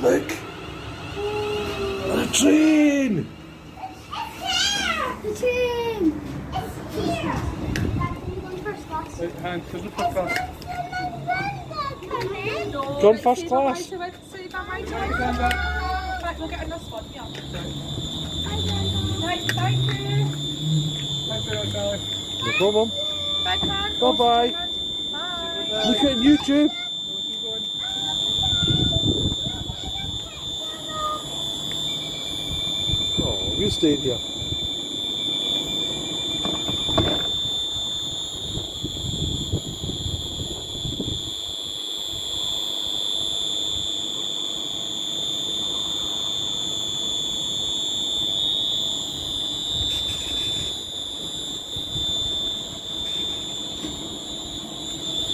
Look. And a train. The train. It's here. Going first class. Right hand to the first class. Go on first class. Right, we'll get in this one, yeah. Right, thank you. Thanks very much, Charlie. No problem. Bye, Clan. Bye-bye. Bye. Look at YouTube. Keep going. Oh, we'll stay here.